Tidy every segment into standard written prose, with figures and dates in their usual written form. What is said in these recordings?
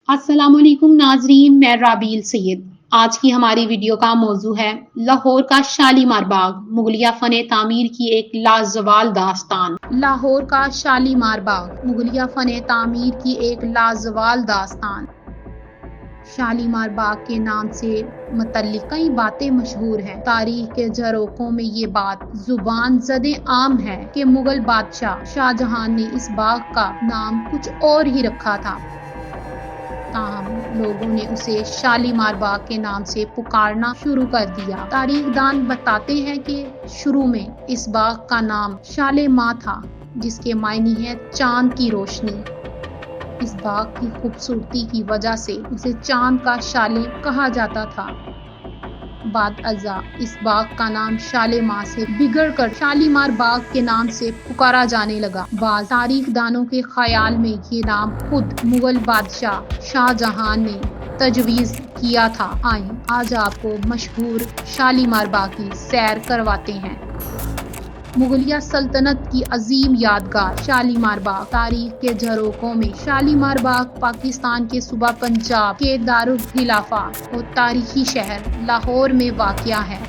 अस्सलाम वालेकुम नाजरीन, मैं राबील सैयद। आज की हमारी वीडियो का मौजू है लाहौर का शालीमार बाग, मुगलिया फन तामीर की एक लाजवाल दास्तान। लाहौर का शालीमार बाग, मुगलिया फन तामीर की एक लाजवाल दास्तान। शालीमार बाग के नाम से मुतल्लिक कई बातें मशहूर हैं। तारीख के झरोखों में ये बात जुबान ज़दे आम है कि मुगल बादशाह शाहजहां ने इस बाग का नाम कुछ और ही रखा था, ताहम लोगों ने उसे शालीमार बाग के नाम से पुकारना शुरू कर दिया। तारीखदान बताते हैं कि शुरू में इस बाग का नाम शाले माँ था, जिसके मायने है चांद की रोशनी। इस बाग की खूबसूरती की वजह से उसे चांद का शाले कहा जाता था। बाद अज़ा इस बाग का नाम शाले माँ से बिगड़ कर शालीमार बाग के नाम से पुकारा जाने लगा। बाद तारीखदानों के ख्याल में ये नाम खुद मुगल बादशाह शाहजहां ने तजवीज़ किया था। आए आज आपको मशहूर शालीमार बाग की सैर करवाते हैं। मुगलिया सल्तनत की अजीम यादगार शालीमार बाग। तारीख के झरोखों में शालीमार बाग पाकिस्तान के सूबा पंजाब के दारुल खिलाफा और तारीखी शहर लाहौर में वाक़या है।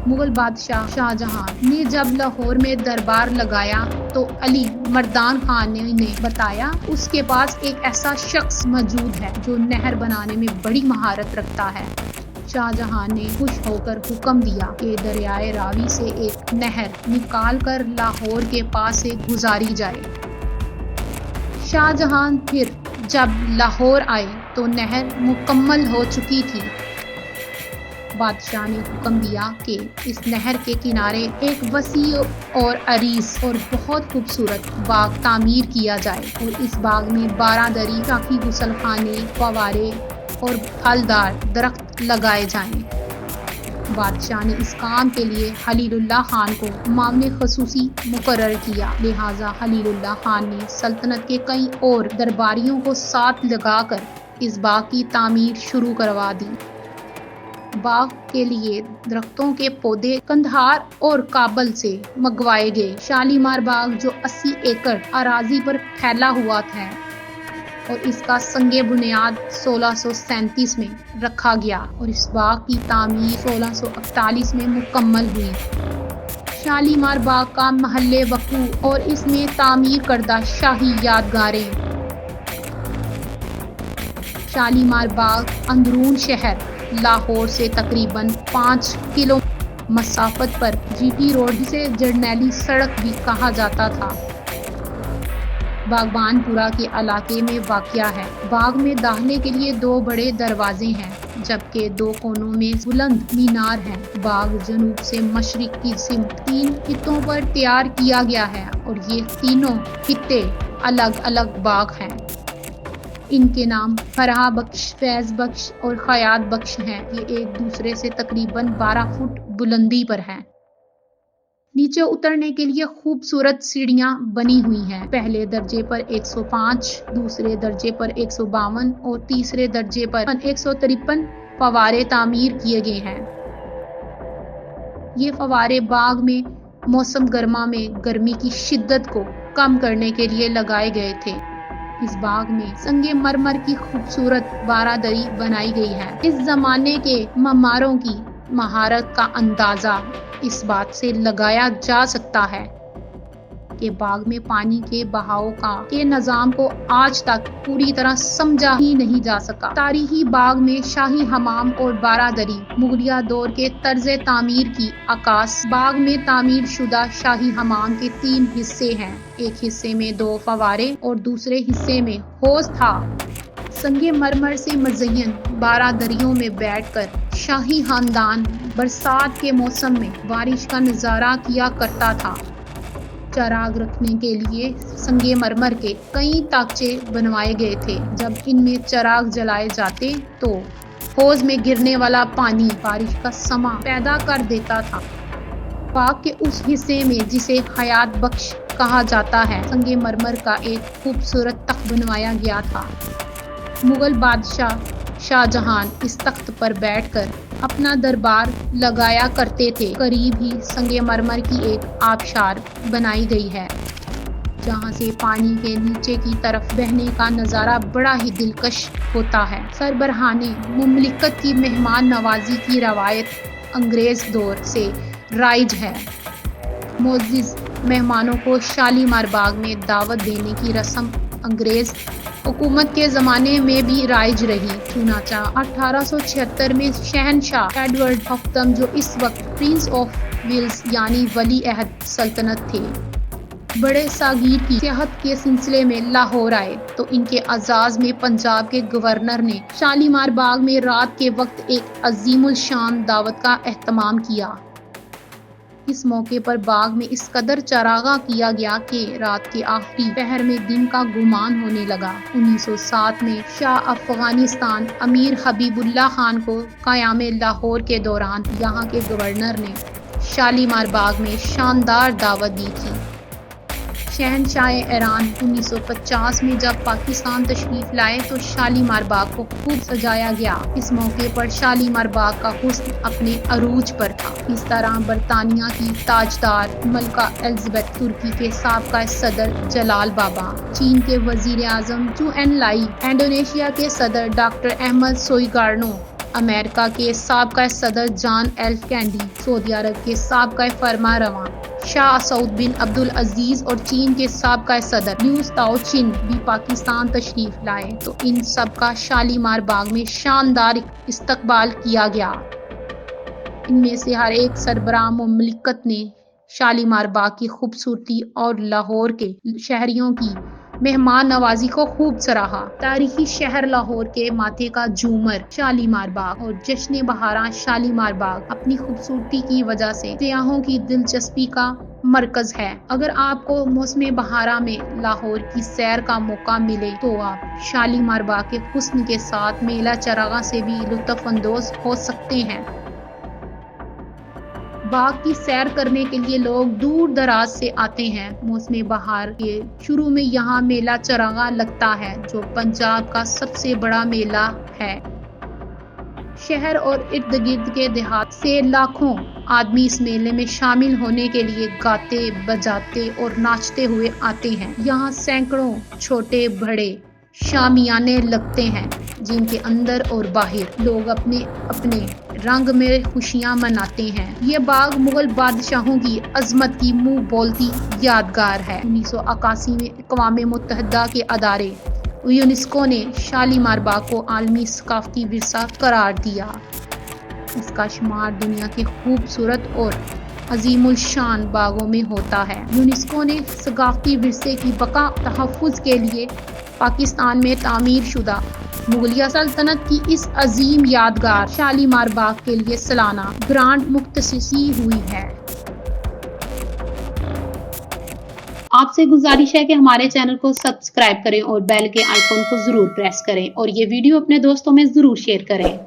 मुगल बादशाह शाहजहां ने जब लाहौर में दरबार लगाया तो अली मर्दान खान ने बताया उसके पास एक ऐसा शख्स मौजूद है जो नहर बनाने में बड़ी महारत रखता है। शाहजहां ने खुश होकर हुक्म दिया कि दरियाए रावी से एक नहर निकाल कर लाहौर के पास से गुजारी जाए। शाहजहां फिर जब लाहौर आए तो नहर मुकम्मल हो चुकी थी। बादशाह ने हुक्म दिया कि इस नहर के किनारे एक वसी और अरीज और बहुत खूबसूरत बाग तामीर किया जाए और इस बाग में 12 दरी, काफी गुसल खाने, फवारे और फलदार दरख्त लगाए जाएं। बादशाह ने इस काम के लिए खलीलुल्लाह खान को मामले खसूसी मुकर्रर किया। लिहाजा खलीलुल्लाह खान ने सल्तनत के कई और दरबारियों को साथ लगाकर इस बाग की तामीर शुरू करवा दी। बाग के लिए दरख्तों के पौधे कंधार और काबल से मंगवाए गए। शालीमार बाग जो 80 एकड़ अराजी पर फैला हुआ था और इसका संगे बुनियाद 1637 में रखा गया और इस बाग की तामीर 1648 में मुकम्मल हुई। शालीमार बाग का महल्ले वकू और इसमें तामीर करदा शाही यादगारें। शालीमार बाग अंदरून शहर लाहौर से तकरीबन 5 किलो मसाफत पर जीटी रोड, जिसे जरनैली सड़क भी कहा जाता था, बागबानपुरा के इलाके में वाक़या है। बाग में दाखिले के लिए 2 बड़े दरवाजे हैं, जबकि 2 कोनों में बुलंद मीनार है। बाग जनूब से मशरिक की सिमत 3 खित्तों पर तैयार किया गया है और ये तीनों खित्ते अलग अलग बाग हैं। इनके नाम फराह बख्श, फैज बख्श और खयात बख्श हैं। ये एक दूसरे से तकरीबन 12 फुट बुलंदी पर हैं। नीचे उतरने के लिए खूबसूरत सीढ़ियां बनी हुई हैं। पहले दर्जे पर 105, दूसरे दर्जे पर 152 और तीसरे दर्जे पर 153 फवारे तामीर किए गए हैं। ये फवारे बाग में मौसम गर्मा में गर्मी की शिद्दत को कम करने के लिए लगाए गए थे। इस बाग में संगे मरमर की खूबसूरत 12 दरी बनाई गई है। इस जमाने के ममारों की महारत का अंदाजा इस बात से लगाया जा सकता है कि बाग में पानी के बहाव के निजाम को आज तक पूरी तरह समझा ही नहीं जा सका। तारीखी बाग में शाही हमाम और 12 दरी मुगलिया दौर के तर्ज तामीर की अक्कास। बाग में तामीर शुदा शाही हमाम के 3 हिस्से हैं। एक हिस्से में 2 फवारे और दूसरे हिस्से में हौज था। संगे मरमर से मज़य्यन 12 दरियों में बैठकर शाही खानदान बरसात के मौसम में बारिश का नज़ारा किया करता था। चराग रखने के लिए संगे मरमर के कई ताकचे बनवाए गए थे। जब इनमें चराग जलाए जाते तो हौज में गिरने वाला पानी बारिश का समा पैदा कर देता था। बाग के उस हिस्से में जिसे हयात बख्श कहा जाता है, संगे मरमर का एक खूबसूरत तख्त बनवाया गया था। मुगल बादशाह शाहजहां इस तख्त पर बैठकर अपना दरबार लगाया करते थे। करीब ही संगे मरमर की एक आबशार बनाई गई है। جہاں سے پانی کے نیچے کی طرف بہنے کا نظارہ بڑا ہی دلکش ہوتا ہے۔ سربراہان مملکت کی مہمان نوازی کی روایت انگریز دور سے رائج ہے۔ معزز مہمانوں کو شالیمار باغ میں دعوت دینے کی رسم انگریز حکومت کے زمانے میں بھی رائج رہی۔ چنانچہ 1876 میں شہنشاہ ایڈورڈ ہفتم، جو اس وقت پرنس آف ویلز یعنی ولی عہد سلطنت تھے، بڑے ساگیر کی سیاحت کے سلسلے میں لاہور آئے تو ان کے اعزاز میں پنجاب کے گورنر نے شالیمار باغ میں رات کے وقت ایک عظیم الشان دعوت کا اہتمام کیا۔ اس موقع پر باغ میں اس قدر چراغاں کیا گیا کہ رات کے آخری پہر میں دن کا گمان ہونے لگا۔ 1907 میں شاہ افغانستان امیر حبیب اللہ خان کو قیام لاہور کے دوران یہاں کے گورنر نے شالیمار باغ میں شاندار دعوت دی تھی۔ شہنشاہ ایران 1950 میں جب پاکستان تشریف لائے تو شالیمار باغ کو خوب سجایا گیا۔ اس موقع پر شالیمار باغ کا حسن اپنے عروج پر تھا۔ اس طرح برطانیہ کی تاجدار ملکہ الزبتھ، ترکی کے سابقہ صدر جلال بابا، چین کے وزیر اعظم چو این لائی، انڈونیشیا کے صدر ڈاکٹر احمد سوئیگارنو، امریکہ کے سابقہ صدر جان ایف کینیڈی، سعودی عرب کے سابقہ فرمانروا شاہ سعود بن عبدالعزیز اور چین کے سابقہ صدر لیو تاؤ چین بھی پاکستان تشریف لائے تو ان سب کا شالیمار باغ میں شاندار استقبال کیا گیا۔ ان میں سے ہر ایک سربراہ مملکت نے شالیمار باغ کی خوبصورتی اور لاہور کے شہریوں کی مہمان نوازی کو خوب سراہا۔ تاریخی شہر لاہور کے ماتھے کا جھومر شالیمار باغ اور جشن بہاران شالیمار باغ اپنی خوبصورتی کی وجہ سے سیاحوں کی دلچسپی کا مرکز ہے۔ اگر آپ کو موسم بہاران میں لاہور کی سیر کا موقع ملے تو آپ شالیمار باغ کے حسن کے ساتھ میلہ چراغاں سے بھی لطف اندوز ہو سکتے ہیں۔ باغ کی سیر کرنے کے لیے لوگ دور دراز سے آتے ہیں۔ موسم بہار کے شروع میں یہاں میلہ چراغاں لگتا ہے جو پنجاب کا سب سے بڑا میلہ ہے۔ شہر اور ارد گرد کے دیہات سے لاکھوں آدمی اس میلے میں شامل ہونے کے لیے گاتے بجاتے اور ناچتے ہوئے آتے ہیں۔ یہاں سینکڑوں چھوٹے بڑے شامیانے لگتے ہیں جن کے اندر اور باہر لوگ اپنے اپنے رنگ میں خوشیاں مناتے ہیں۔ یہ باغ مغل بادشاہوں کی عظمت کی منہ بولتی یادگار ہے۔ 1981 میں اقوام متحدہ کے ادارے یونیسکو نے شالیمار باغ کو عالمی ثقافتی ورثہ قرار دیا۔ اس کا شمار دنیا کے خوبصورت اور عظیم الشان باغوں میں ہوتا ہے۔ یونیسکو نے ثقافتی ورثے کی بقا تحفظ کے لیے پاکستان میں تعمیر شدہ مغلیہ سلطنت کی اس عظیم یادگار شالیمار باغ کے لیے سالانہ گرانٹ مختص ہوئی ہے۔ آپ سے گزارش ہے کہ ہمارے چینل کو سبسکرائب کریں اور بیل کے آئیکن کو ضرور پریس کریں اور یہ ویڈیو اپنے دوستوں میں ضرور شیئر کریں۔